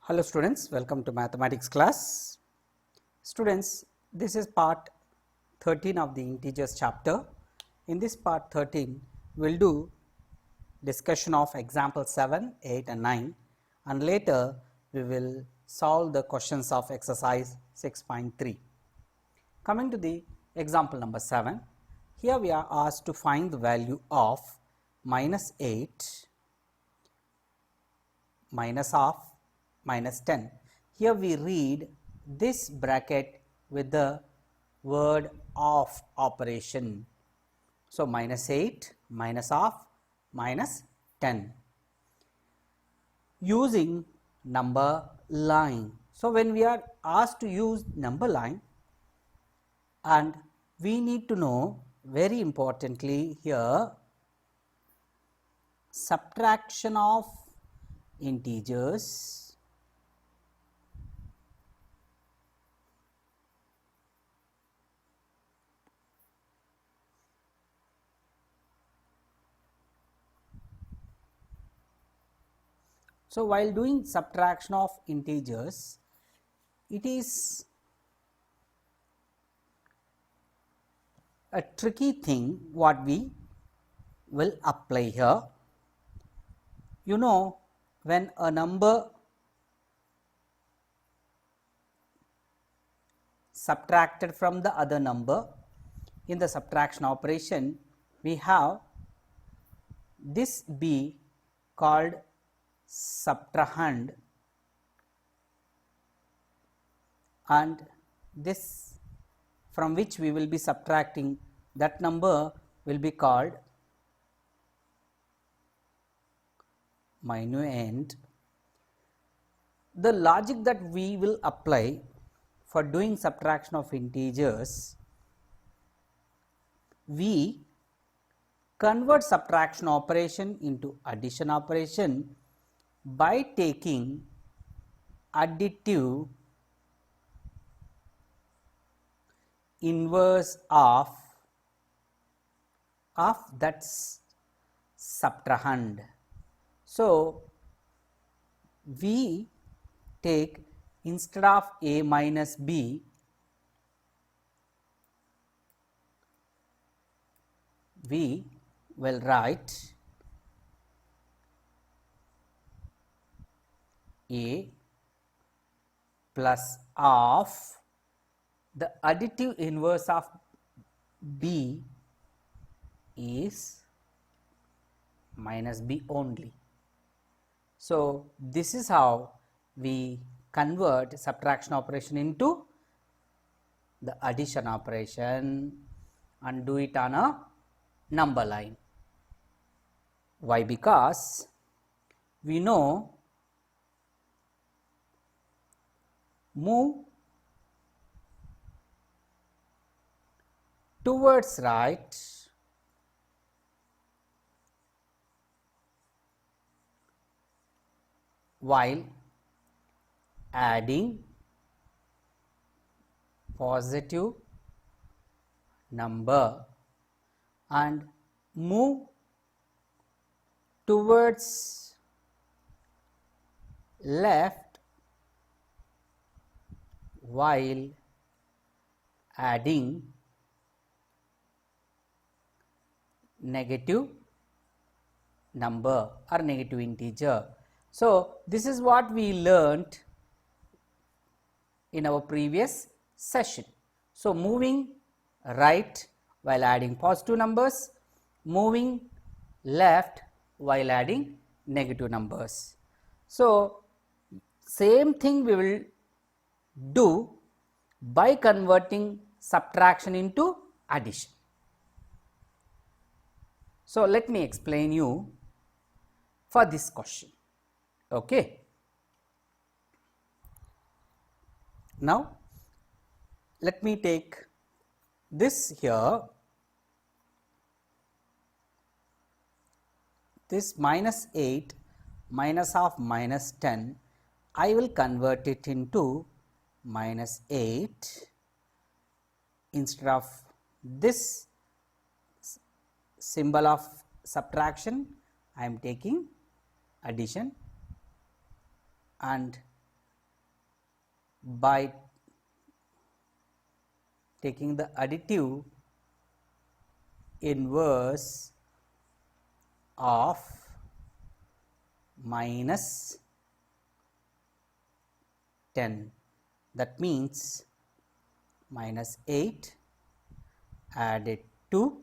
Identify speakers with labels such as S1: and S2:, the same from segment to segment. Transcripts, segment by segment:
S1: Hello students, welcome to mathematics class. Students, this is part 13 of the integers chapter. In this part 13, we will do discussion of example 7, 8 and 9, and later we will solve the questions of exercise 6.3. Coming to the example number 7, here we are asked to find the value of minus 8 minus of minus 10. Here we read this bracket with the word of operation. So, minus 8 minus of minus 10 using number line. So, when we are asked to use number line, and we need to know very importantly here subtraction of integers So, while doing subtraction of integers, it is a tricky thing what we will apply here. You know, when a number subtracted from the other number, in the subtraction operation, we have this b called subtrahend and this from which we will be subtracting, that number will be called minuend. The logic that we will apply for doing subtraction of integers, we convert subtraction operation into addition operation by taking additive inverse of that subtrahend. So, we take instead of a minus b, we will write a plus of the additive inverse of b is minus b only. So, this is how we convert subtraction operation into the addition operation and do it on a number line. Why? Because we know move towards right while adding positive number and move towards left while adding negative number or negative integer. So, this is what we learnt in our previous session. So, moving right while adding positive numbers, moving left while adding negative numbers. So, same thing we will do by converting subtraction into addition. So, let me explain you for this question. Okay. Now, let me take this here, this minus 8 minus of minus 10, I will convert it into minus 8 instead of this symbol of subtraction, I am taking addition, and by taking the additive inverse of minus 10. That means minus 8 added to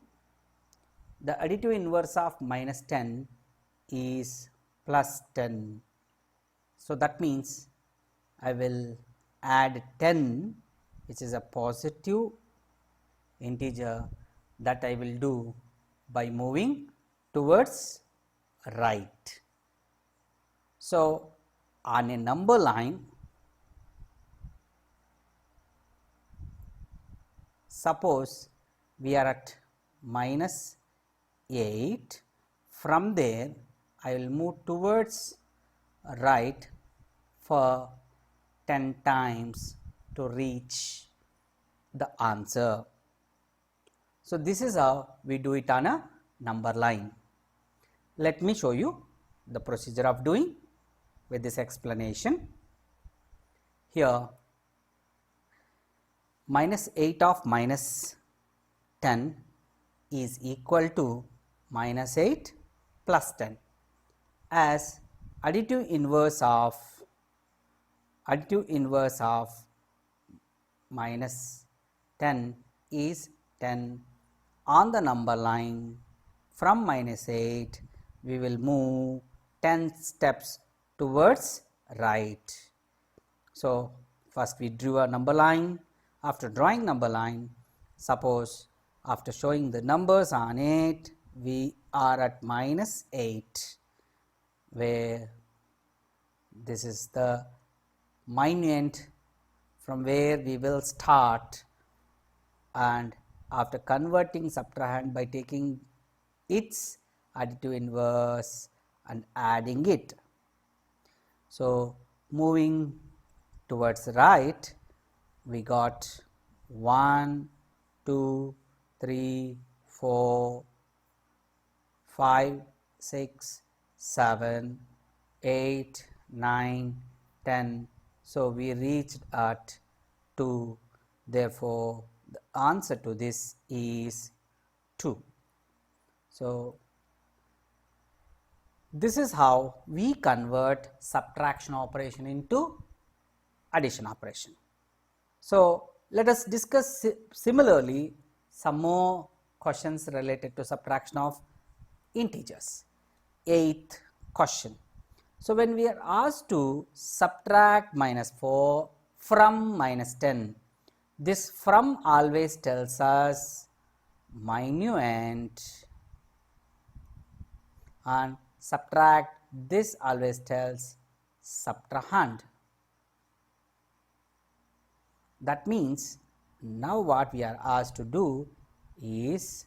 S1: the additive inverse of minus 10 is plus 10. So, that means I will add 10, which is a positive integer, that I will do by moving towards right. So, on a number line, suppose we are at minus 8, from there I will move towards right for 10 times to reach the answer. So, this is how we do it on a number line. Let me show you the procedure of doing with this explanation. Here minus 8 of minus 10 is equal to minus 8 plus 10, as additive inverse of minus 10 is 10. On the number line, from minus 8 we will move 10 steps towards right. So, first we drew a number line. After drawing number line, suppose after showing the numbers on it, we are at minus 8, where this is the minuend from where we will start, and after converting subtrahend by taking its additive inverse and adding it. So, moving towards right, we got 1, 2, 3, 4, 5, 6, 7, 8, 9, 10. So, we reached at 2. Therefore, the answer to this is 2. So, this is how we convert subtraction operation into addition operation. So, let us discuss similarly some more questions related to subtraction of integers. 8th question. So, when we are asked to subtract minus 4 from minus 10, this from always tells us minuend, and subtract, this always tells subtrahend. That means now what we are asked to do is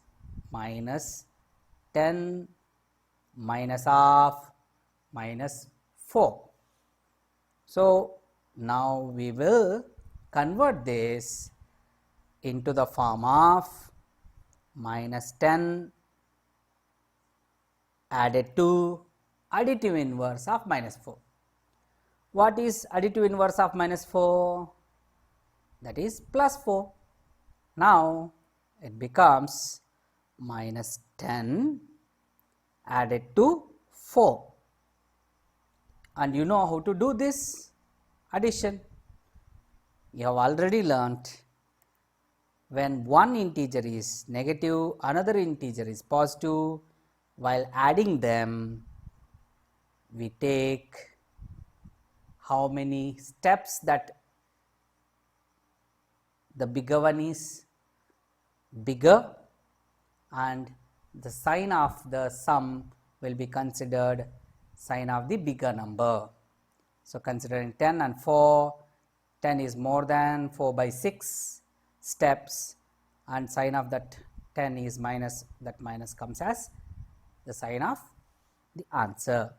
S1: minus 10 minus of minus 4. So, now we will convert this into the form of minus 10 added to additive inverse of minus 4. What is additive inverse of minus 4? That is plus 4. Now, it becomes minus 10 added to 4, and you know how to do this addition. You have already learnt, when one integer is negative, another integer is positive, while adding them we take how many steps, that the bigger one is bigger, and the sign of the sum will be considered sign of the bigger number. So, considering 10 and 4, 10 is more than 4 by 6 steps, and sign of that 10 is minus, that minus comes as the sign of the answer.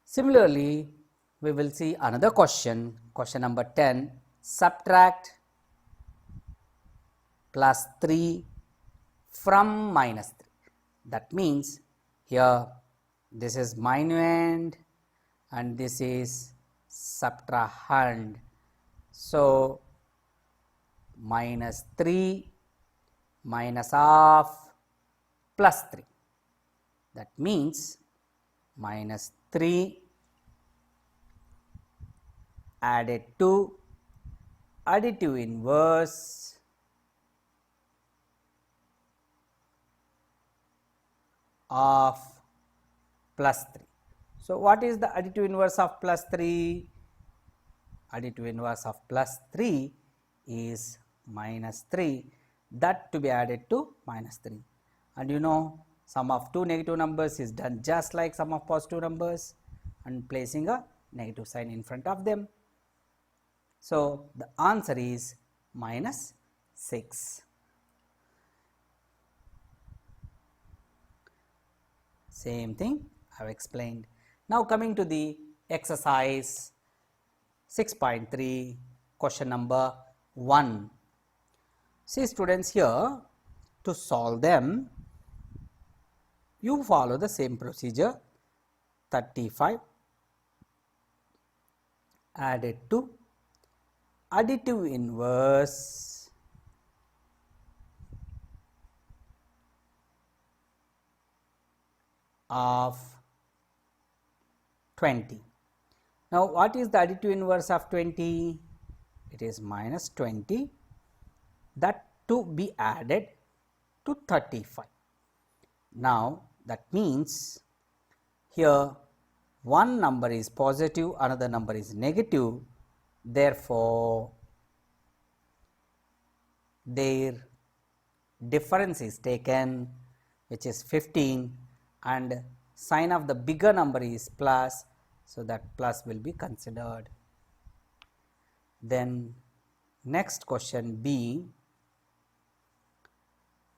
S1: Similarly, we will see another question, question number 10, subtract plus 3 from minus 3. That means here this is minuend and this is subtrahend. So, minus 3 minus half plus 3, that means minus 3 added to additive inverse of plus 3. So, what is the additive inverse of plus 3? Additive inverse of plus 3 is minus 3, that to be added to minus 3, and you know sum of two negative numbers is done just like sum of positive numbers and placing a negative sign in front of them. So, the answer is minus 6. Same thing I have explained. Now, coming to the exercise 6.3, question number 1. See students, here to solve them you follow the same procedure. 35 added to additive inverse of 20. Now, what is the additive inverse of 20? It is minus 20, that to be added to 35. Now, that means here one number is positive, another number is negative, therefore, their difference is taken, which is 15, and sign of the bigger number is plus, so that plus will be considered. Then next question B,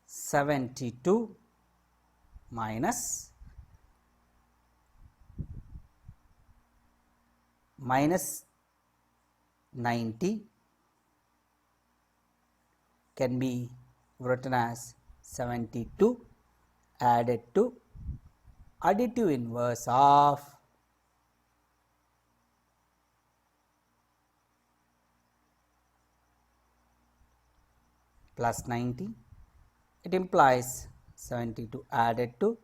S1: 72 minus 90 can be written as 72 added to additive inverse of plus 90. It implies 72 added to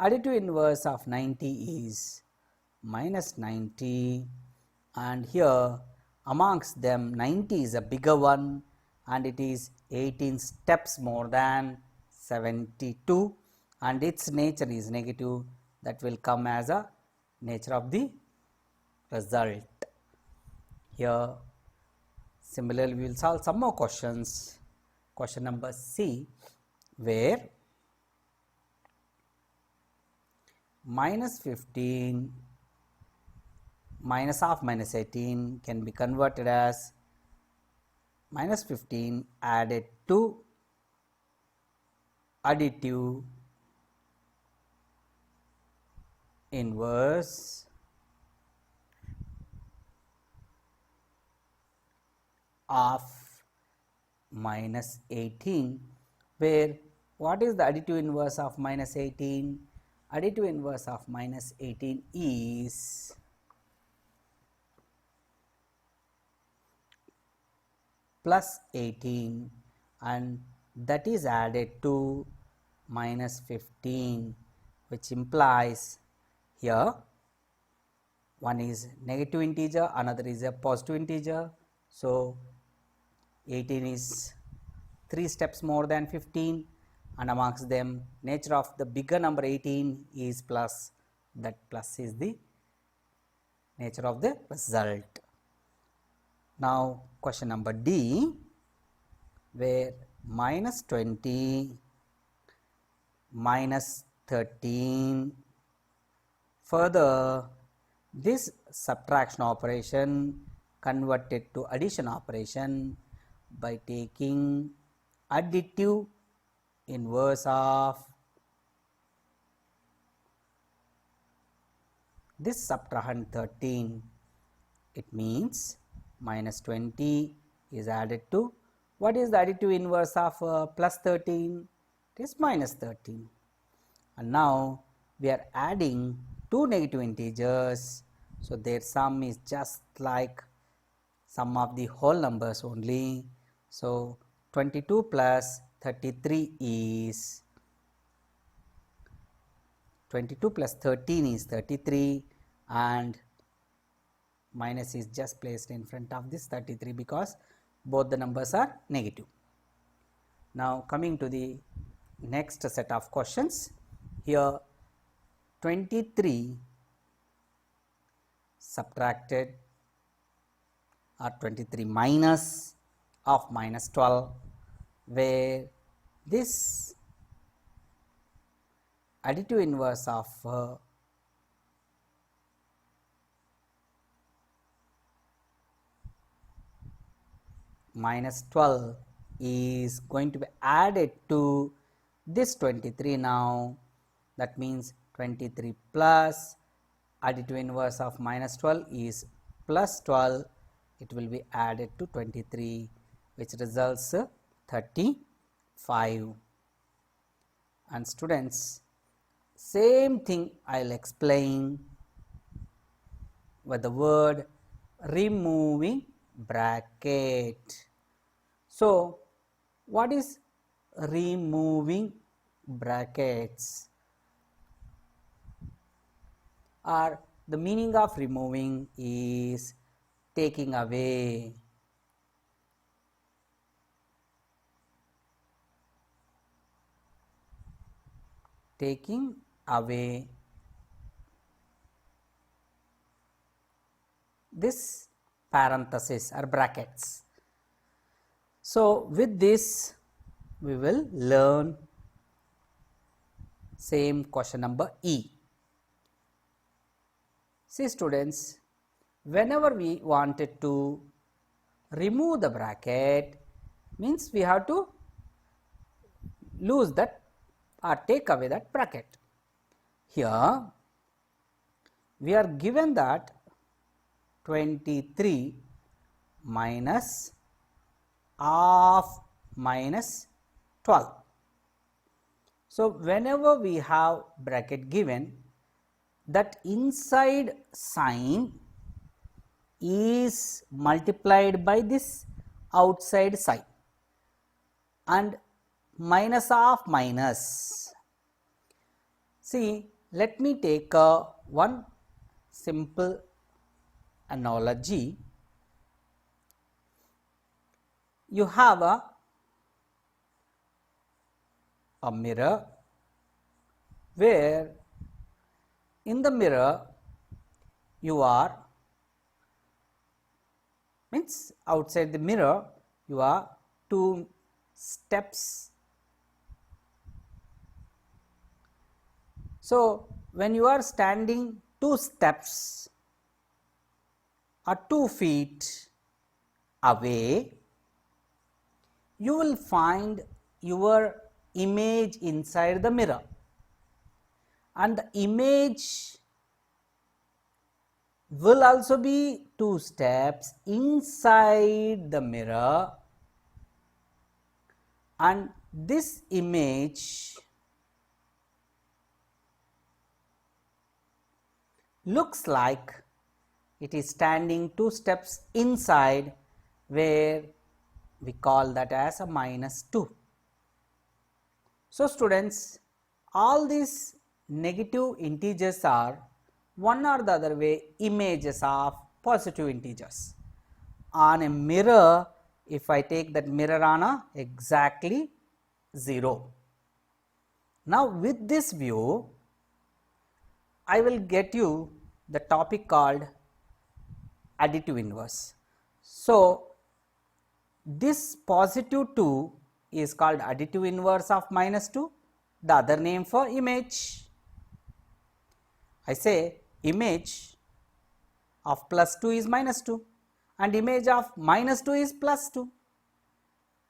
S1: additive inverse of 90 is minus 90, and here amongst them 90 is a bigger one and it is 18 steps more than 72, and its nature is negative, that will come as a nature of the result. Here similarly we will solve some more questions. Question number C, where minus 15 minus half minus 18 can be converted as minus 15 added to additive inverse of minus 18, where what is the additive inverse of minus 18? Additive inverse of minus 18 is plus 18, and that is added to minus 15, which implies here one is negative integer, another is a positive integer. So, 18 is 3 steps more than 15, and amongst them nature of the bigger number 18 is plus, that plus is the nature of the result. Now, question number D, where minus 20 minus 13, further this subtraction operation converted to addition operation by taking additive inverse of this subtrahend 13. It means minus 20 is added to, what is the additive inverse of plus 13? It is minus 13. And now we are adding two negative integers, so their sum is just like sum of the whole numbers only. So 22 plus 33 is 22 plus 13 is 33, and minus is just placed in front of this 33 because both the numbers are negative. Now coming to the next set of questions. Here 23 subtracted or 23 minus of minus 12, where this additive inverse of minus 12 is going to be added to this 23 now. That means 23 plus additive inverse of minus 12 is plus 12. It will be added to 23, which results 35. And students, same thing I will explain with the word removing bracket. So what is removing brackets, or the meaning of removing is taking away. Taking away this parenthesis or brackets. So with this we will learn same question number E. See students, whenever we wanted to remove the bracket, means we have to lose that or take away that bracket. Here we are given that 23 minus of minus 12. So whenever we have bracket given, that inside sign is multiplied by this outside sign, and minus of minus. See, let me take one simple analogy. You have a mirror, where in the mirror you are, means outside the mirror you are 2 steps. So when you are standing 2 steps or 2 feet away, you will find your image inside the mirror, and the image will also be 2 steps inside the mirror, and this image looks like it is standing 2 steps inside, where we call that as a minus 2. So students, all these negative integers are one or the other way images of positive integers. On a mirror, if I take that mirror on a exactly 0. Now with this view, I will get you the topic called additive inverse. So this positive 2 is called additive inverse of minus 2, the other name for image. I say image of plus 2 is minus 2 and image of minus 2 is plus 2.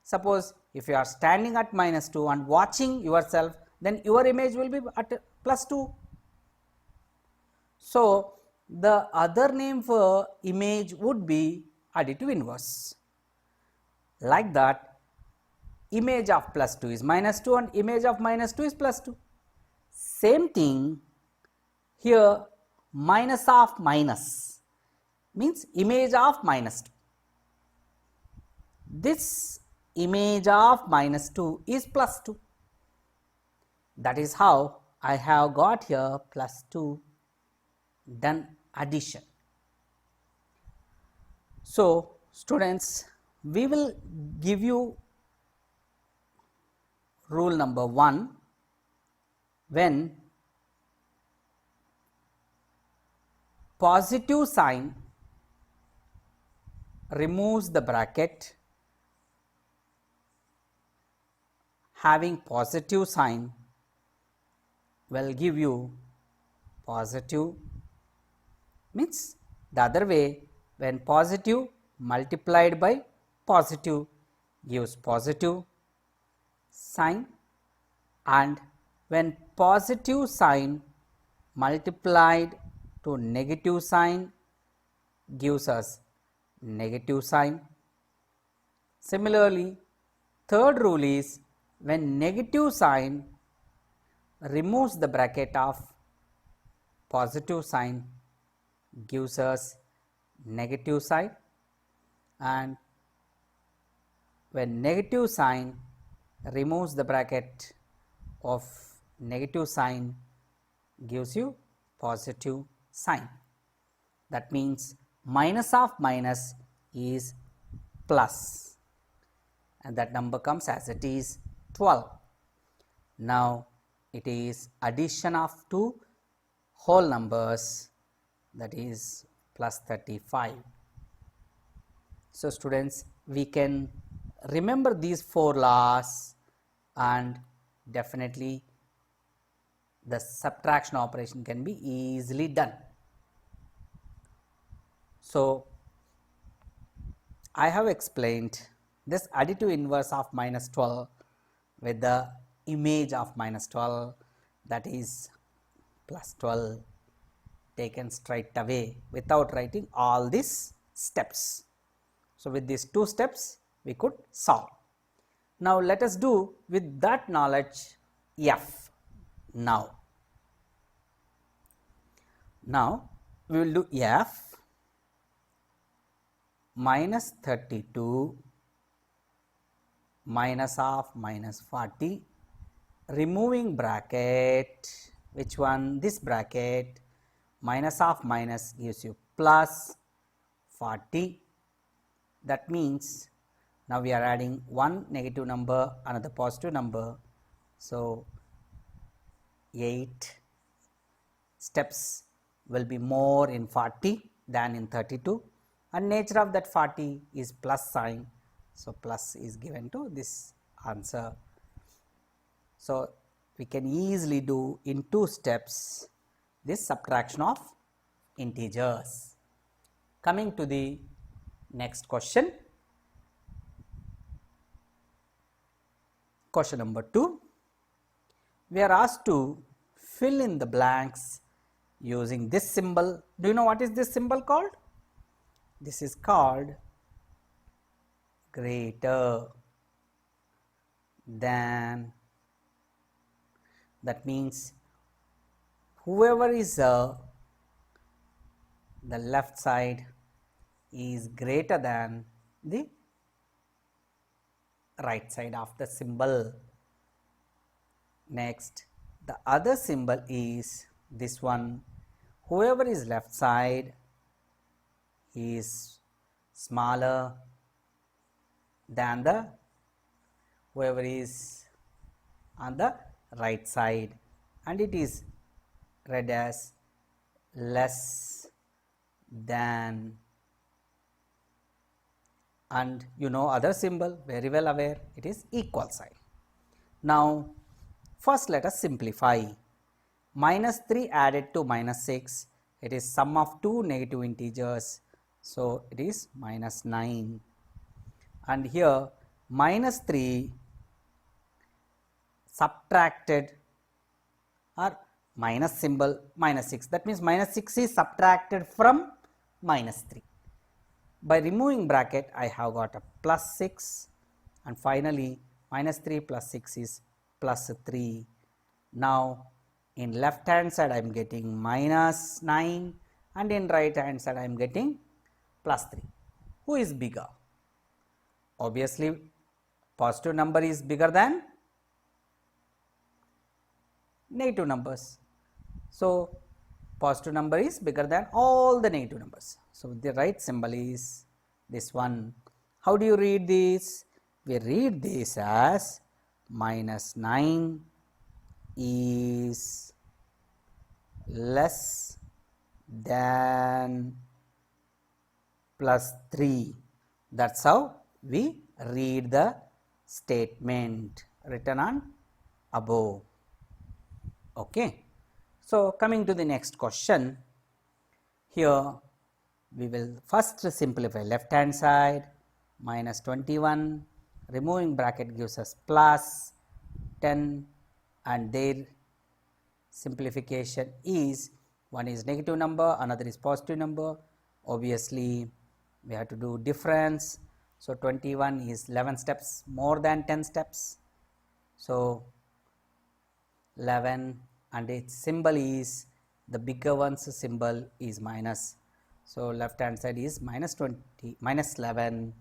S1: Suppose if you are standing at minus 2 and watching yourself, then your image will be at plus 2. So the other name for image would be additive inverse. Like that, image of plus 2 is minus 2 and image of minus 2 is plus 2. Same thing here, minus of minus means image of minus 2. this image of minus 2 is plus 2. That is how I have got here plus 2, done addition. So, students, we will give you rule number 1 when positive sign removes the bracket, having positive sign will give you positive, means the other way, when positive multiplied by positive gives positive sign, and when positive sign multiplied to negative sign gives us negative sign. Similarly, third rule is when negative sign removes the bracket of positive sign gives us negative sign, and when negative sign removes the bracket of negative sign gives you positive sign. That means minus of minus is plus, and that number comes as it is 12. Now, it is addition of two whole numbers, that is plus 35. So, students, we can remember these 4 laws and definitely the subtraction operation can be easily done. So, I have explained this additive inverse of minus 12 with the image of minus 12, that is plus 12, taken straight away without writing all these steps. So, with these 2 steps we could solve. Now, let us do with that knowledge f. Now we will do f minus 32 minus of minus 40, removing bracket, which one? This bracket, minus of minus gives you plus 40. That means now we are adding one negative number, another positive number. So, 8 steps will be more in 40 than in 32, and nature of that 40 is plus sign. So, plus is given to this answer. So, we can easily do in 2 steps this subtraction of integers. Coming to the next question. Question number 2. We are asked to fill in the blanks using this symbol. Do you know what is this symbol called? This is called greater than. That means whoever is the left side is greater than the right side of the symbol. Next, the other symbol is this one. Whoever is left side is smaller than the whoever is on the right side, and it is read as less than. And you know other symbol, very well aware, it is equal sign. Now, first let us simplify. Minus 3 added to minus 6, it is sum of two negative integers. So, it is minus 9, and here minus 3 subtracted or minus symbol minus 6, that means minus 6 is subtracted from minus 3. By removing bracket, I have got a plus 6, and finally minus 3 plus 6 is plus 3. Now, in left hand side I am getting minus 9, and in right hand side I am getting plus 3. Who is bigger? obviously positive number is bigger than negative numbers. So positive number is bigger than all the negative numbers. So the right symbol is this one. How do you read this? We read this as -9 is less than +3. That's how we read the statement written on above. Okay. So coming to the next question, here we will first simplify left hand side. -21, removing bracket gives us +10, and their simplification is, one is negative number, another is positive number. Obviously we have to do difference. So 21 is 11 steps more than 10 steps. So 11, and its symbol is, the bigger one's symbol is minus. So left hand side is -11,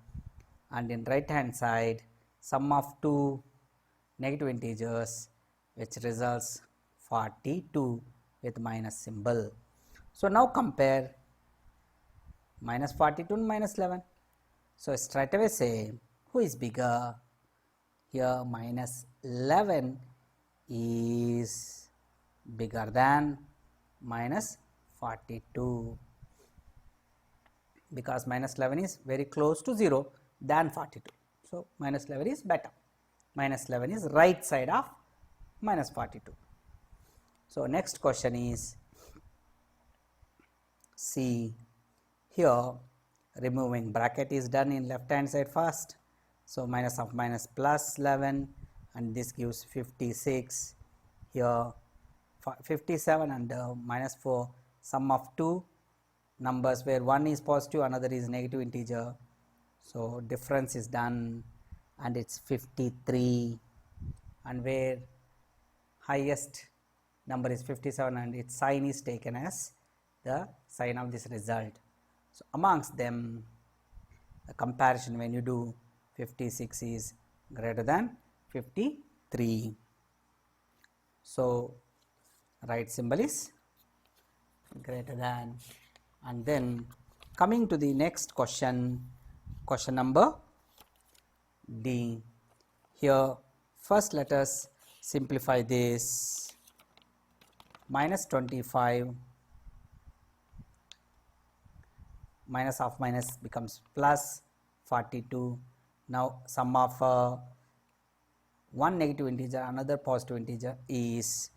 S1: and in right hand side sum of two negative integers, which results 42 with minus symbol. So now compare -42 and -11. So straight away say who is bigger. Here -11 is bigger than -42, because -11 is very close to 0 than 42. So -11 is better. -11 is right side of -42. So next question is, see here removing bracket is done in left hand side first. So minus of minus plus 11, and this gives 56. Here 57 and -4, sum of two numbers where one is positive, another is negative integer. So difference is done, and it's 53, and where highest number is 57 and its sign is taken as the sign of this result. So amongst them, the comparison when you do, 56 is greater than 53. So right symbol is greater than. And then coming to the next question, question number D. Here first let us simplify this. -25 minus of minus becomes plus 42. Now sum of one negative integer, another positive integer is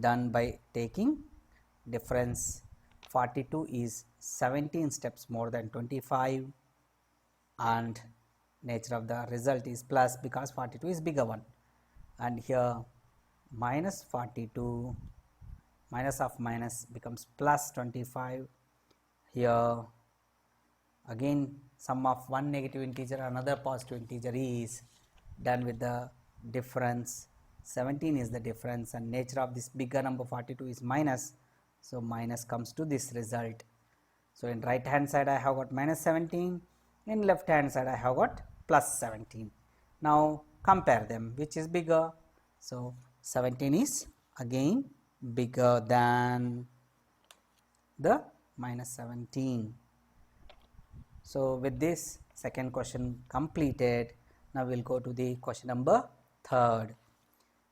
S1: done by taking difference. 42 is 17 steps more than 25, and nature of the result is plus because 42 is bigger one. And here minus 42 minus of minus becomes plus 25. Here again sum of one negative integer, another positive integer is done with the difference. 17 is the difference, and nature of this bigger number 42 is minus, so minus comes to this result. So in right hand side I have got -17, in left hand side I have got +17. Now compare them, which is bigger. So 17 is again bigger than the -17. So with this second question completed, now we will go to the question number 3rd.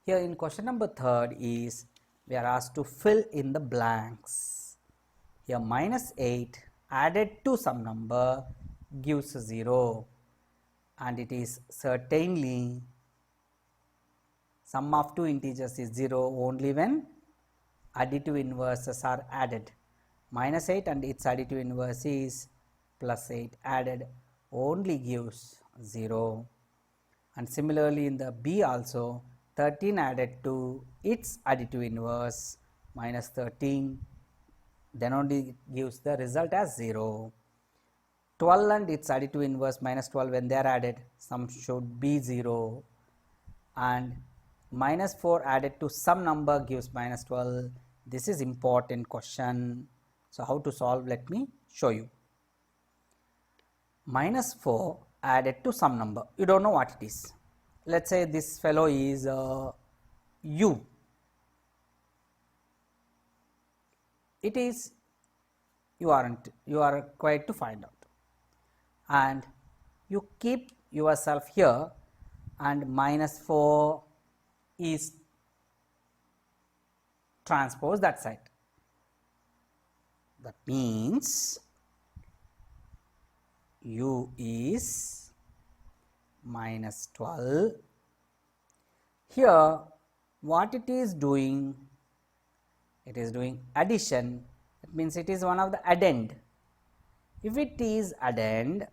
S1: Here in question number 3rd is, we are asked to fill in the blanks. Here -8 added to some number gives 0, and it is certainly sum of two integers is 0 only when additive inverses are added. -8 and its additive inverse is +8 added only gives 0. And similarly in the B also, 13 added to its additive inverse -13, then only it gives the result as 0. 12 and its additive inverse -12, when they are added, sum should be 0. And -4 added to some number gives -12. This is important question. So how to solve? Let me show you. -4 added to some number, you don't know what it is. Let us say this fellow is u. It is, you are required to find out, and you keep yourself here, and minus 4 is transpose that side. That means u is minus 12. Here what it is doing? It is doing addition. That means it is one of the addend. If it is addend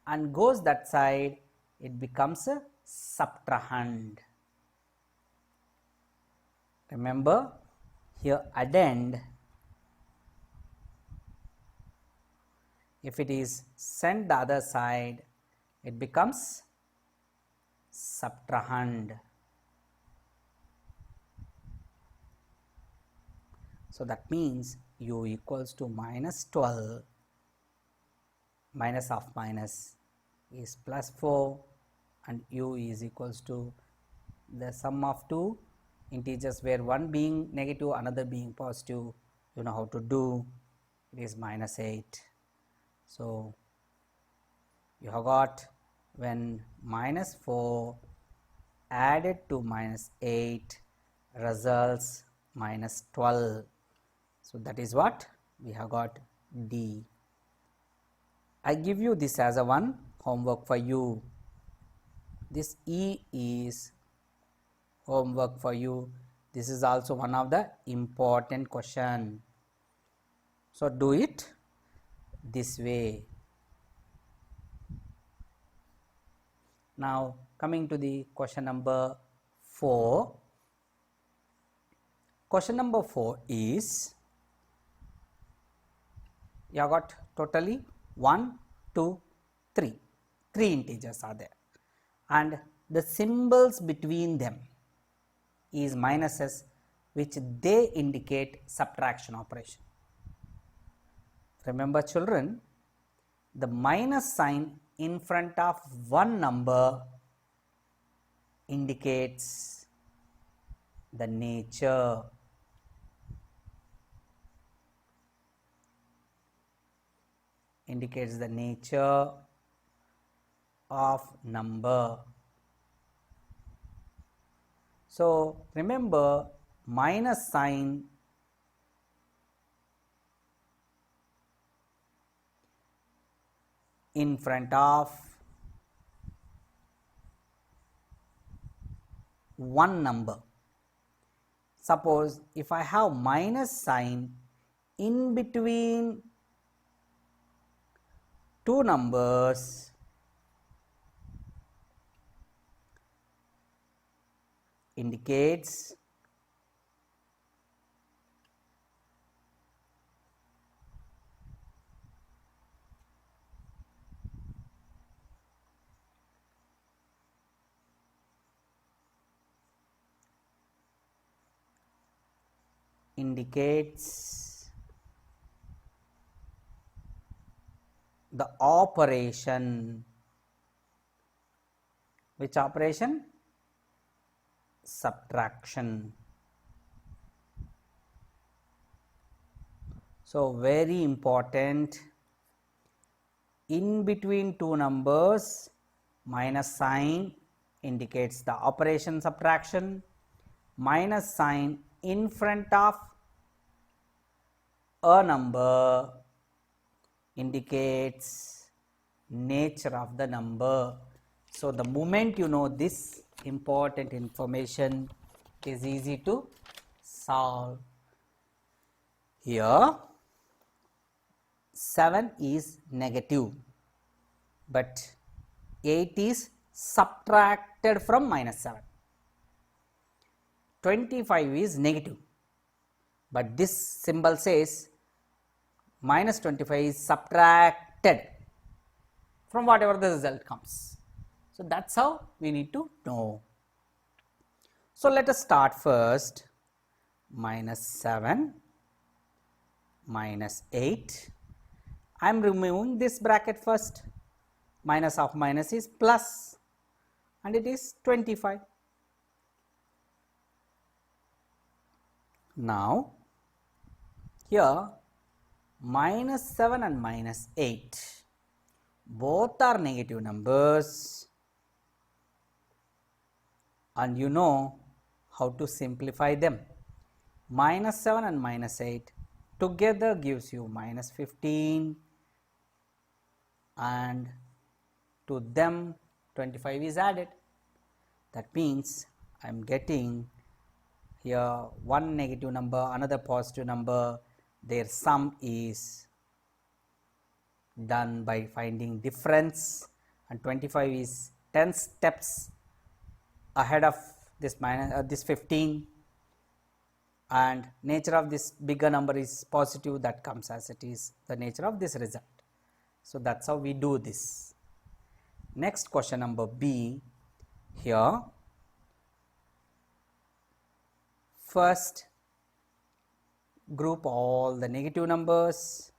S1: and goes that side, it becomes a subtrahend. Remember, here addend, if it is sent the other side, it becomes subtrahend. So that means u equals to minus 12, minus of minus is plus 4, and u is equals to the sum of two integers where one being negative, another being positive. You know how to do, it is minus 8. So you have got, when minus 4 added to minus 8 results minus 12. So that is what we have got D. I give you this as a one homework for you. This E is homework for you. This is also one of the important question. So do it this way. Now coming to the question number 4. Question number 4 is, you have got totally 1, 2, 3. 3 integers are there, and the symbols between them is minuses, which they indicate subtraction operation. Remember children, the minus sign in front of one number indicates the nature. Indicates the nature of number. So remember, minus sign in front of one number. Suppose if I have minus sign in between two numbers, indicates the operation. Which operation? Subtraction. So very important, in between two numbers, minus sign indicates the operation subtraction. Minus sign in front of a number indicates nature of the number. So the moment you know this important information, it is easy to solve. Here 7 is negative, but 8 is subtracted from minus 7. 25 is negative, but this symbol says minus 25 is subtracted from whatever the result comes. So that's how we need to know. So let us start first. Minus 7, minus 8. I am removing this bracket first. minus of minus is plus, and it is 25. Now, here minus 7 and minus 8 both are negative numbers, and you know how to simplify them. Minus 7 and minus 8 together gives you minus 15, and to them 25 is added. That means I am getting here one negative number, another positive number, their sum is done by finding difference, and 25 is 10 steps ahead of this this 15, and nature of this bigger number is positive, that comes as it is the nature of this result. So that's how we do this. Next question number B. Here first group all the negative numbers,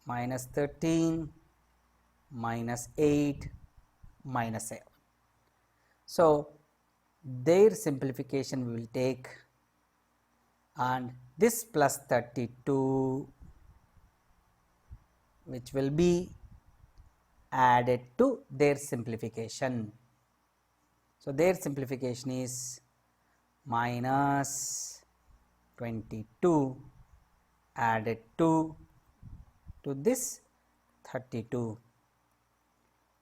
S1: minus 13, minus 8, minus 7. So their simplification we will take, and this plus 32 which will be added to their simplification. So their simplification is minus 22 added to this 32,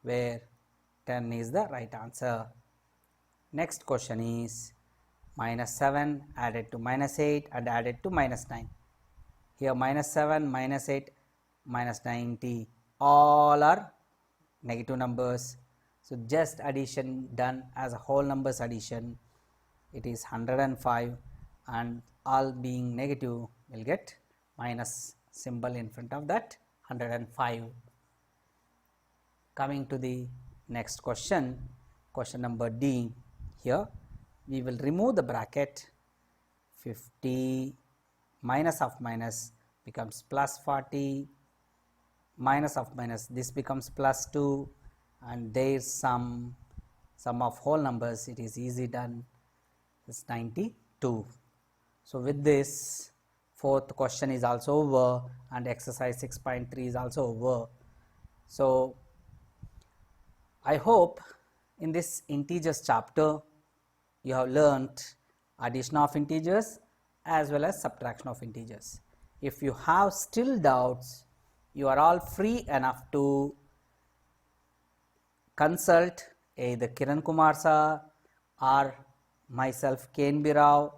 S1: where 10 is the right answer. Next question is minus 7 added to minus 8 and added to minus 9. Here minus 7, minus 8, minus 90 all are negative numbers. So just addition done as a whole numbers addition, it is 105, and all being negative will get minus symbol in front of that 105. Coming to the next question, question number D. Here we will remove the bracket, 50 minus of minus becomes plus 40, minus of minus this becomes plus 2, and their sum of whole numbers, it is easy done, is 92. So with this, fourth question is also over, and exercise 6.3 is also over. So I hope in this integers chapter you have learnt addition of integers as well as subtraction of integers. If you have still doubts, you are all free enough to consult either Kiran Kumar sir or myself, KNB Rao,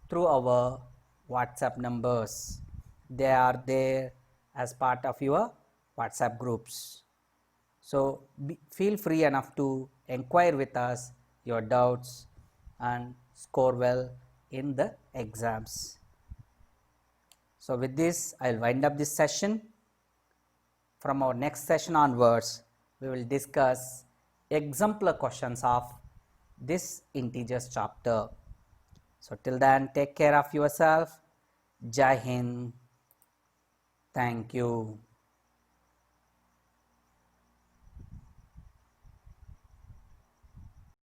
S1: through our WhatsApp numbers. They are there as part of your WhatsApp groups. So feel free enough to inquire with us your doubts and score well in the exams. So with this, I will wind up this session. From our next session onwards, we will discuss exemplar questions of this integers chapter. So till then, take care of yourself. Jai Hind. Thank you.